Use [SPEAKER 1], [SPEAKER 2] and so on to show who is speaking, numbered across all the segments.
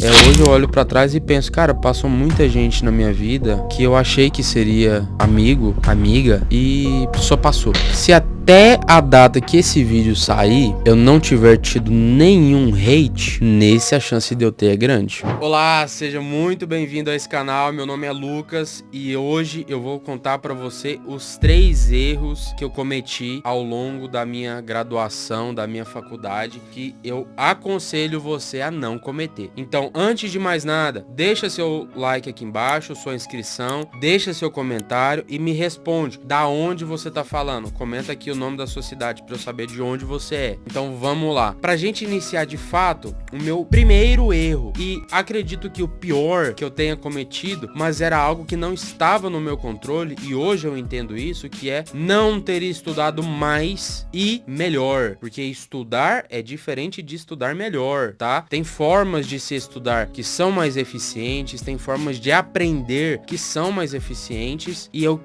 [SPEAKER 1] Hoje eu olho pra trás e penso, cara, passou muita gente na minha vida que eu achei que seria amigo, amiga, e só passou. Se até a data que esse vídeo sair, eu não tiver tido nenhum hate, nesse a chance de eu ter é grande. Olá, seja muito bem-vindo a esse canal, meu nome é Lucas e hoje eu vou contar pra você os 3 erros que eu cometi ao longo da minha graduação, da minha faculdade, que eu aconselho você a não cometer. Então, antes de mais nada, deixa seu like aqui embaixo, sua inscrição, deixa seu comentário e me responde da onde você tá falando. Comenta aqui o nome da sua cidade para eu saber de onde você é. Então vamos lá. Pra gente iniciar de fato, o meu primeiro erro, e acredito que o pior que eu tenha cometido, mas era algo que não estava no meu controle e hoje eu entendo isso, que é não ter estudado mais e melhor, porque estudar é diferente de estudar melhor, tá? Tem formas de se estudar que são mais eficientes, tem formas de aprender que são mais eficientes e eu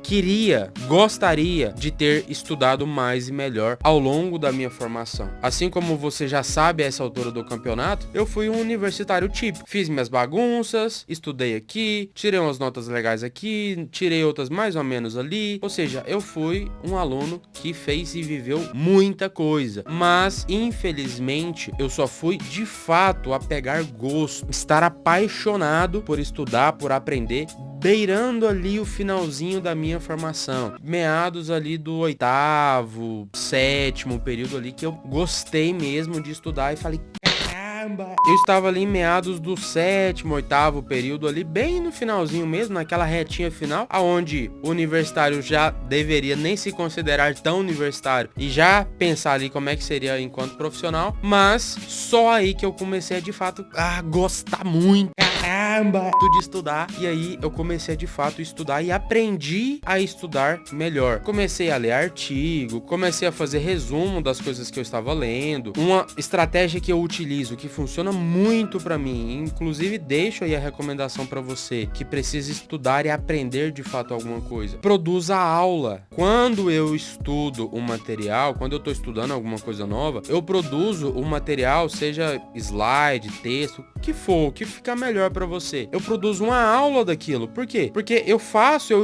[SPEAKER 1] gostaria de ter estudado mais e melhor ao longo da minha formação. Assim como você já sabe a essa altura do campeonato, eu fui um universitário típico. Fiz minhas bagunças, estudei aqui, tirei umas notas legais aqui, tirei outras mais ou menos ali. Ou seja, eu fui um aluno que fez e viveu muita coisa. Mas, infelizmente, eu só fui de fato a pegar gosto, estar apaixonado por estudar, por aprender, beirando ali o finalzinho da minha formação, meados ali do 8º, 7º período ali, que eu gostei mesmo de estudar e falei, caramba! Eu estava ali em meados do 7º, 8º período ali, bem no finalzinho mesmo, naquela retinha final, aonde o universitário já deveria nem se considerar tão universitário e já pensar ali como é que seria enquanto profissional, mas só aí que eu comecei a de fato a gostar muito de estudar, e aí eu comecei a de fato estudar e aprendi a estudar melhor. Comecei a ler artigo, comecei a fazer resumo das coisas que eu estava lendo. Uma estratégia que eu utilizo, que funciona muito pra mim, inclusive deixo aí a recomendação pra você que precisa estudar e aprender de fato alguma coisa. Produza aula. Quando eu estudo um material, quando eu tô estudando alguma coisa nova, eu produzo o material, seja slide, texto, o que for, o que ficar melhor pra você. Eu produzo uma aula daquilo. Por quê? Porque eu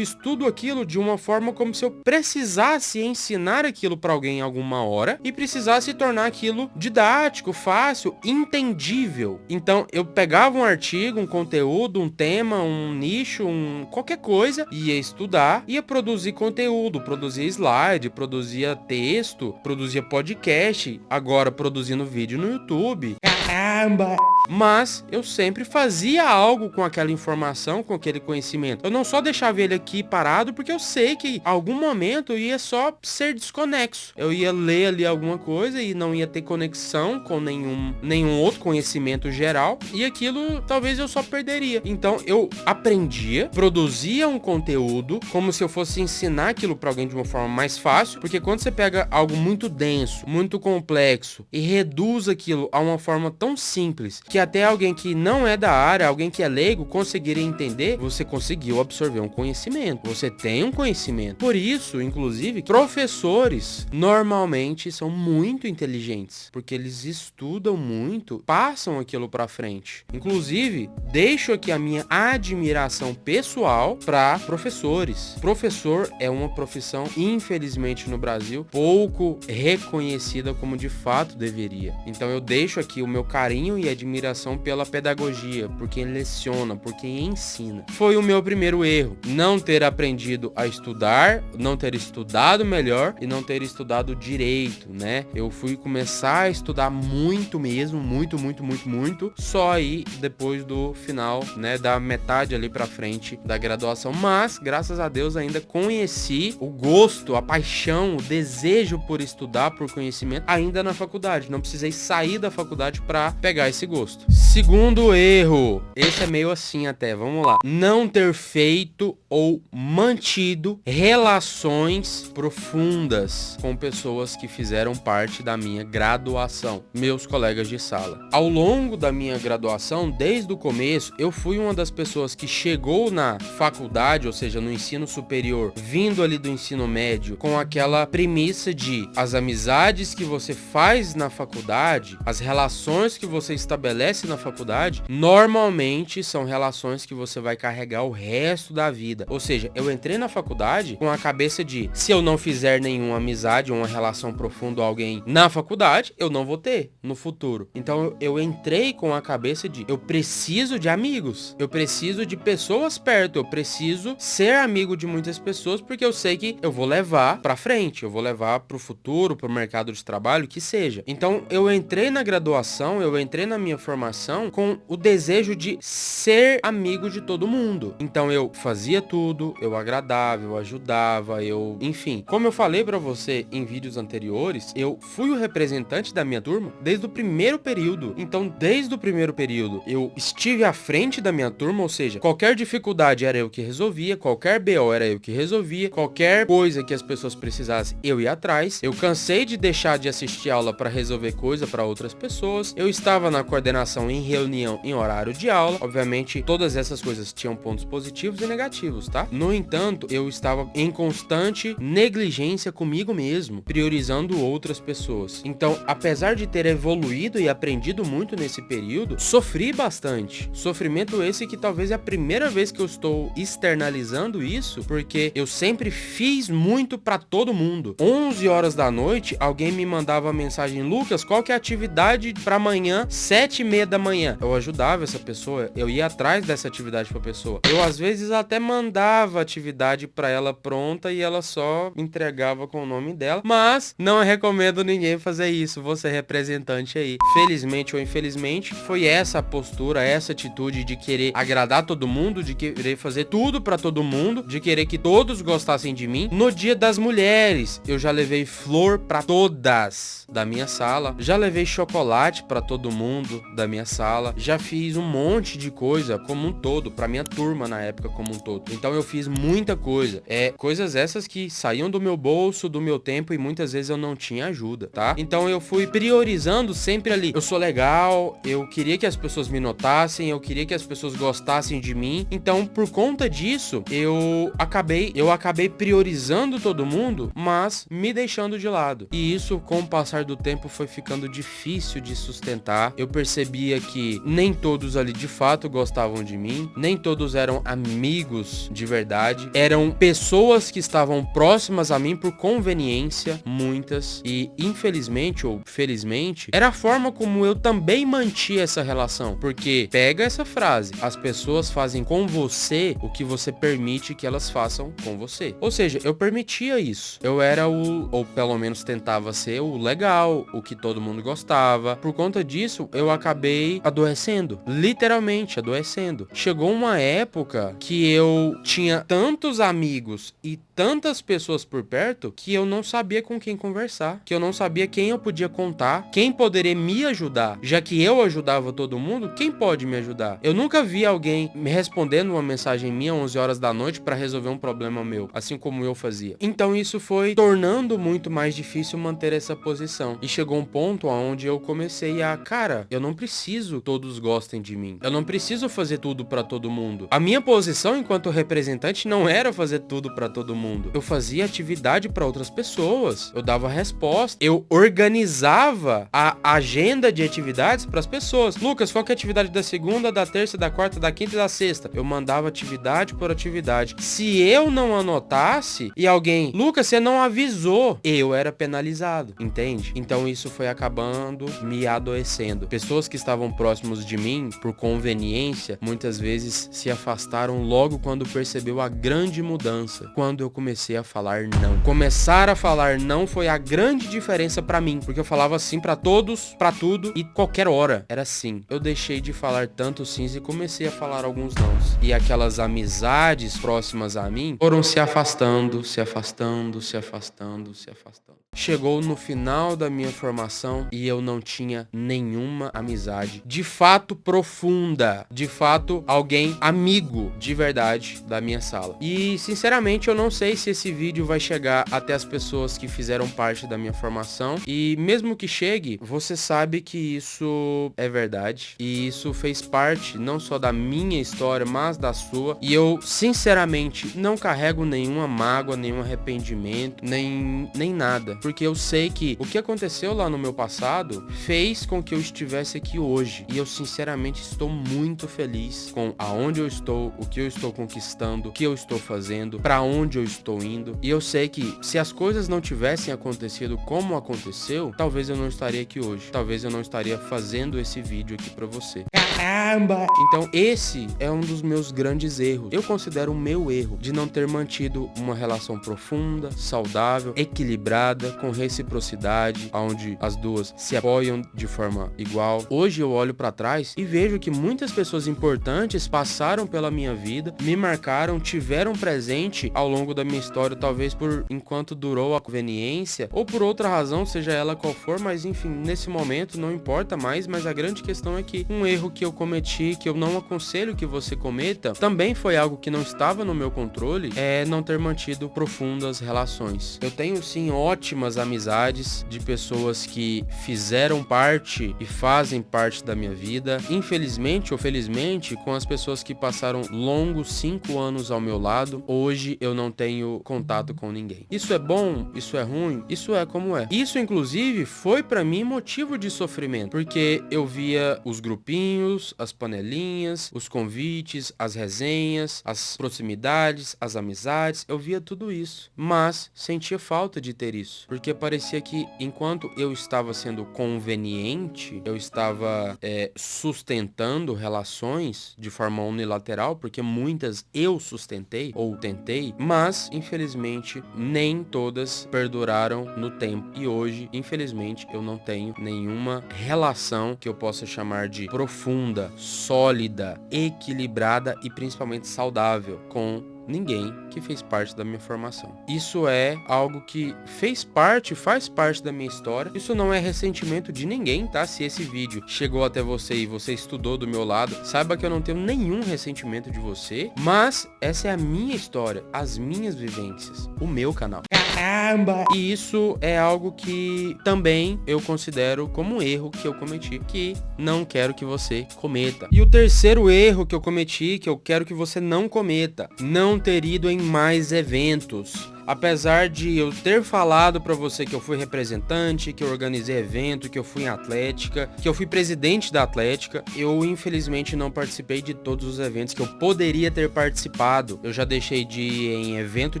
[SPEAKER 1] estudo aquilo de uma forma como se eu precisasse ensinar aquilo pra alguém em alguma hora e precisasse tornar aquilo didático, fácil, entendível. Então, eu pegava um artigo, um conteúdo, um tema, um nicho, qualquer coisa, ia estudar, ia produzir conteúdo, produzia slide, produzia texto, produzia podcast, agora produzindo vídeo no YouTube. Caramba! Mas eu sempre fazia algo com aquela informação, com aquele conhecimento. Eu não só deixava ele aqui parado, porque eu sei que em algum momento eu ia só ser desconexo. Eu ia ler ali alguma coisa e não ia ter conexão com nenhum outro conhecimento geral, e aquilo talvez eu só perderia. Então eu aprendia, produzia um conteúdo como se eu fosse ensinar aquilo para alguém de uma forma mais fácil, porque quando você pega algo muito denso, muito complexo e reduz aquilo a uma forma tão simples que até alguém que não é da área, alguém que é leigo, conseguiria entender, você conseguiu absorver um conhecimento. Você tem um conhecimento. Por isso, inclusive, professores normalmente são muito inteligentes, porque eles estudam muito, passam aquilo pra frente. Inclusive, deixo aqui a minha admiração pessoal para professores. Professor é uma profissão, infelizmente no Brasil, pouco reconhecida como de fato deveria. Então eu deixo aqui o meu carinho e admiração pela pedagogia, por quem leciona, por quem ensina. Foi o meu primeiro erro, não ter aprendido a estudar, não ter estudado melhor e não ter estudado direito, né? Eu fui começar a estudar muito mesmo, muito, só aí depois do final, né, da metade ali pra frente da graduação, mas graças a Deus ainda conheci o gosto, a paixão, o desejo por estudar, por conhecimento, ainda na faculdade. Não precisei sair da faculdade pra pegar esse gosto. Segundo erro, esse é meio assim até, vamos lá. Não ter feito ou mantido relações profundas com pessoas que fizeram parte da minha graduação, meus colegas de sala. Ao longo da minha graduação, desde o começo, eu fui uma das pessoas que chegou na faculdade, ou seja, no ensino superior, vindo ali do ensino médio, com aquela premissa de as amizades que você faz na faculdade, as relações que você estabelece acontece na faculdade, normalmente são relações que você vai carregar o resto da vida. Ou seja, eu entrei na faculdade com a cabeça de, se eu não fizer nenhuma amizade ou uma relação profunda com alguém na faculdade, eu não vou ter no futuro. Então eu entrei com a cabeça de, eu preciso de amigos, eu preciso de pessoas perto, eu preciso ser amigo de muitas pessoas, porque eu sei que eu vou levar pra frente, eu vou levar pro futuro, pro mercado de trabalho, que seja. Então eu entrei na graduação, eu entrei na minha formação com o desejo de ser amigo de todo mundo. Então eu fazia tudo, eu agradava, eu ajudava, enfim. Como eu falei pra você em vídeos anteriores, eu fui o representante da minha turma desde o primeiro período. Então, desde o primeiro período, eu estive à frente da minha turma, ou seja, qualquer dificuldade era eu que resolvia, qualquer BO era eu que resolvia, qualquer coisa que as pessoas precisassem, eu ia atrás. Eu cansei de deixar de assistir aula para resolver coisa para outras pessoas. Eu estava na coordenação em reunião em horário de aula. Obviamente, todas essas coisas tinham pontos positivos e negativos, tá? No entanto, eu estava em constante negligência comigo mesmo, priorizando outras pessoas. Então, apesar de ter evoluído e aprendido muito nesse período, sofri bastante. Sofrimento esse que talvez é a primeira vez que eu estou externalizando isso, porque eu sempre fiz muito pra todo mundo. 11 horas da noite, alguém me mandava mensagem: Lucas, qual que é a atividade pra amanhã, 7h30 da manhã? Eu ajudava essa pessoa, eu ia atrás dessa atividade pra pessoa. Eu às vezes até mandava a atividade pra ela pronta e ela só entregava com o nome dela, mas não recomendo ninguém fazer isso, você representante aí. Felizmente ou infelizmente, foi essa a postura, essa atitude de querer agradar todo mundo, de querer fazer tudo pra todo mundo, de querer que todos gostassem de mim. No Dia das Mulheres, eu já levei flor pra todas da minha sala, já levei chocolate pra todo mundo da minha sala, já fiz um monte de coisa como um todo, pra minha turma na época como um todo. Então eu fiz muita coisa, coisas essas que saíam do meu bolso, do meu tempo, e muitas vezes eu não tinha ajuda, tá? Então eu fui priorizando sempre ali, eu sou legal, eu queria que as pessoas me notassem, eu queria que as pessoas gostassem de mim. Então, por conta disso, eu acabei priorizando todo mundo, mas me deixando de lado. E isso, com o passar do tempo, foi ficando difícil de sustentar. Eu percebia que nem todos ali de fato gostavam de mim, nem todos eram amigos de verdade, eram pessoas que estavam próximas a mim por conveniência, muitas, e infelizmente ou felizmente, era a forma como eu também mantinha essa relação. Porque pega essa frase, as pessoas fazem com você o que você permite que elas façam com você. Ou seja, eu permitia isso. Eu era ou pelo menos tentava ser o legal, o que todo mundo gostava. Por conta disso, eu acabei adoecendo, literalmente adoecendo. Chegou uma época que eu tinha tantos amigos e tantas pessoas por perto que eu não sabia com quem conversar, que eu não sabia quem eu podia contar, quem poderia me ajudar. Já que eu ajudava todo mundo, quem pode me ajudar? Eu nunca vi alguém me respondendo uma mensagem minha 11 horas da noite para resolver um problema meu, assim como eu fazia. Então isso foi tornando muito mais difícil manter essa posição. E chegou um ponto onde eu comecei a, cara, eu não preciso todos gostem de mim. Eu não preciso fazer tudo para todo mundo. A minha posição enquanto representante não era fazer tudo para todo mundo. Eu fazia atividade para outras pessoas. Eu dava resposta. Eu organizava a agenda de atividades para as pessoas. Lucas, qual que é a atividade da segunda, da terça, da quarta, da quinta e da sexta? Eu mandava atividade por atividade. Se eu não anotasse e alguém, Lucas, você não avisou, eu era penalizado, entende? Então isso foi acabando me adoecendo. Pessoas que estavam próximos de mim, por conveniência, muitas vezes se afastaram logo quando percebeu a grande mudança. Quando eu comecei a falar não. Começar a falar não foi a grande diferença pra mim, porque eu falava sim pra todos, pra tudo e qualquer hora. Era sim. Eu deixei de falar tanto sims e comecei a falar alguns nãos. E aquelas amizades próximas a mim foram se afastando, se afastando, se afastando, se afastando. Chegou no final da minha formação e eu não tinha nenhuma amizade de fato profunda, de fato alguém amigo de verdade da minha sala. E sinceramente eu não sei se esse vídeo vai chegar até as pessoas que fizeram parte da minha formação, e mesmo que chegue, você sabe que isso é verdade e isso fez parte não só da minha história, mas da sua. E eu sinceramente não carrego nenhuma mágoa, nenhum arrependimento, nem nada. Porque eu sei que o que aconteceu lá no meu passado fez com que eu estivesse aqui hoje. E eu sinceramente estou muito feliz com aonde eu estou, o que eu estou conquistando, o que eu estou fazendo, para onde eu estou indo. E eu sei que se as coisas não tivessem acontecido como aconteceu, talvez eu não estaria aqui hoje. Talvez eu não estaria fazendo esse vídeo aqui para você. Caramba! Então esse é um dos meus grandes erros. Eu considero o meu erro de não ter mantido uma relação profunda, saudável, equilibrada, com reciprocidade, onde as duas se apoiam de forma igual. Hoje eu olho pra trás e vejo que muitas pessoas importantes passaram pela minha vida, me marcaram, tiveram presente ao longo da minha história, talvez por enquanto durou a conveniência ou por outra razão, seja ela qual for, mas enfim, nesse momento não importa mais, mas a grande questão é que um erro que eu cometi, que eu não aconselho que você cometa, também foi algo que não estava no meu controle, é não ter mantido profundas relações. Eu tenho sim ótimas amizades de pessoas que fizeram parte e fazem parte da minha vida. Infelizmente ou felizmente, com as pessoas que passaram longos 5 anos ao meu lado, hoje eu não tenho contato com ninguém. Isso é bom? Isso é ruim? Isso é como é. Isso inclusive foi pra mim motivo de sofrimento, porque eu via os grupinhos, as panelinhas, os convites, as resenhas, as proximidades, as amizades, eu via tudo isso, mas sentia falta de ter isso, porque parecia que enquanto eu estava sendo conveniente, eu estava sustentando relações de forma unilateral, porque muitas eu sustentei ou tentei, mas infelizmente nem todas perduraram no tempo, e hoje infelizmente eu não tenho nenhuma relação que eu possa chamar de profunda, sólida, equilibrada e principalmente saudável com ninguém que fez parte da minha formação. Isso é algo que faz parte da minha história. Isso não é ressentimento de ninguém, tá? Se esse vídeo chegou até você e você estudou do meu lado, saiba que eu não tenho nenhum ressentimento de você, mas essa é a minha história, as minhas vivências, o meu canal. Caramba! E isso é algo que também eu considero como um erro que eu cometi, que não quero que você cometa. E o terceiro erro que eu cometi, que eu quero que você não cometa, não ter ido em mais eventos. Apesar de eu ter falado pra você que eu fui representante, que eu organizei evento, que eu fui em Atlética, que eu fui presidente da Atlética, eu infelizmente não participei de todos os eventos que eu poderia ter participado. Eu já deixei de ir em evento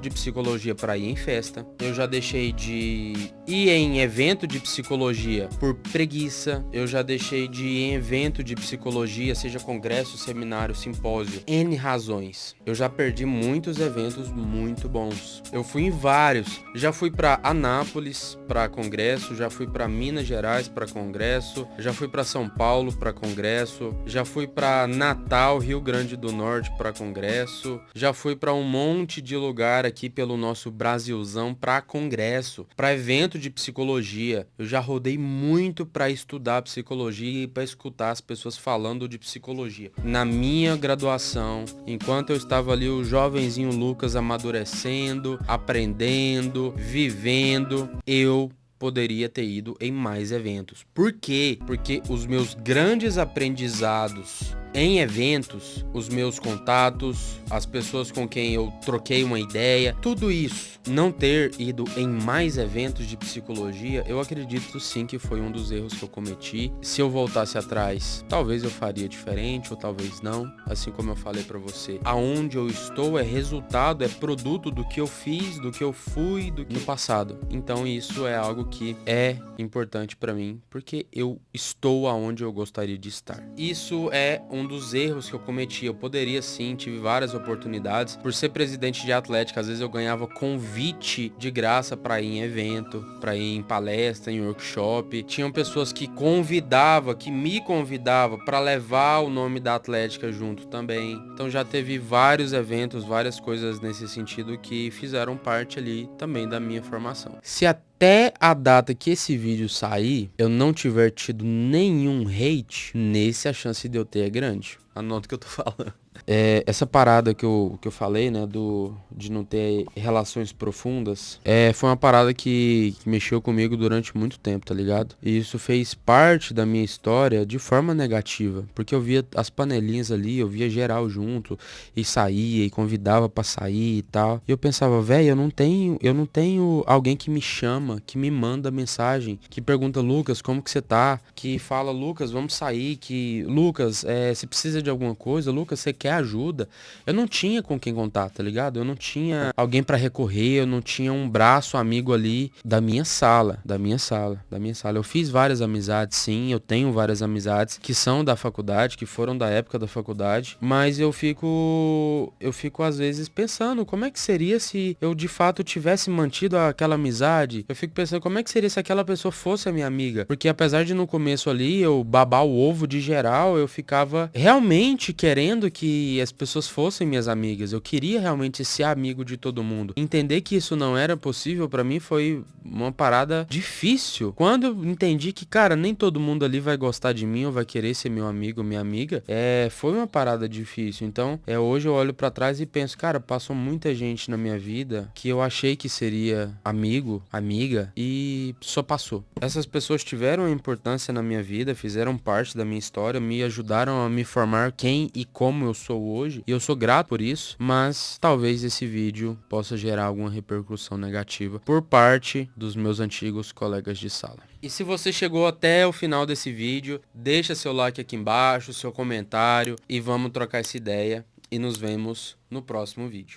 [SPEAKER 1] de psicologia para ir em festa. Eu já deixei de ir em evento de psicologia por preguiça. Eu já deixei de ir em evento de psicologia, seja congresso, seminário, simpósio, N razões. Eu já perdi muitos eventos muito bons. Eu fui em vários, já fui para Anápolis para congresso, já fui para Minas Gerais para congresso, já fui para São Paulo para congresso, já fui para Natal, Rio Grande do Norte para congresso, já fui para um monte de lugar aqui pelo nosso Brasilzão para congresso, para evento de psicologia. Eu já rodei muito para estudar psicologia e para escutar as pessoas falando de psicologia. Na minha graduação, enquanto eu estava ali o jovenzinho Lucas amadurecendo, aprendendo, vivendo, eu poderia ter ido em mais eventos. Por quê? Porque os meus grandes aprendizados em eventos, os meus contatos, as pessoas com quem eu troquei uma ideia, tudo isso, não ter ido em mais eventos de psicologia, eu acredito sim que foi um dos erros que eu cometi. Se eu voltasse atrás, talvez eu faria diferente ou talvez não. Assim como eu falei pra você, aonde eu estou é resultado, é produto do que eu fiz, do que eu fui, do que no passado. Então isso é algo que é importante pra mim, porque eu estou aonde eu gostaria de estar. Isso é um dos erros que eu cometi. Eu poderia sim, tive várias oportunidades. Por ser presidente de Atlética, às vezes eu ganhava convite de graça para ir em evento, para ir em palestra, em workshop. Tinham pessoas que me convidavam para levar o nome da Atlética junto também. Então já teve vários eventos, várias coisas nesse sentido que fizeram parte ali também da minha formação. Se até a data que esse vídeo sair, eu não tiver tido nenhum hate, nesse a chance de eu ter é grande. Anota o que eu tô falando. Essa parada que eu falei, né, de não ter relações profundas, foi uma parada que mexeu comigo durante muito tempo, tá ligado? E isso fez parte da minha história de forma negativa, porque eu via as panelinhas ali, eu via geral junto, e saía, e convidava pra sair e tal. E eu pensava, velho, eu não tenho alguém que me chama, que me manda mensagem, que pergunta, Lucas, como que você tá? Que fala, Lucas, vamos sair, que, Lucas, você precisa de alguma coisa? Lucas, você quer ajuda? Eu não tinha com quem contar, tá ligado? Eu não tinha alguém pra recorrer, eu não tinha um braço amigo ali da minha sala, da minha sala, da minha sala. Eu fiz várias amizades, sim, eu tenho várias amizades que são da faculdade, que foram da época da faculdade, mas eu fico às vezes pensando, como é que seria se eu de fato tivesse mantido aquela amizade? Eu fico pensando, como é que seria se aquela pessoa fosse a minha amiga? Porque apesar de no começo ali eu babar o ovo de geral, eu ficava realmente querendo que as pessoas fossem minhas amigas. Eu queria realmente ser amigo de todo mundo. Entender que isso não era possível pra mim foi uma parada difícil. Quando eu entendi que, cara, nem todo mundo ali vai gostar de mim ou vai querer ser meu amigo, minha amiga, foi uma parada difícil. Então, hoje eu olho pra trás e penso, cara, passou muita gente na minha vida que eu achei que seria amigo, amiga, e só passou. Essas pessoas tiveram uma importância na minha vida, fizeram parte da minha história, me ajudaram a me formar quem e como eu sou hoje, e eu sou grato por isso, mas talvez esse vídeo possa gerar alguma repercussão negativa por parte dos meus antigos colegas de sala. E se você chegou até o final desse vídeo, deixa seu like aqui embaixo, seu comentário, e vamos trocar essa ideia, e nos vemos no próximo vídeo.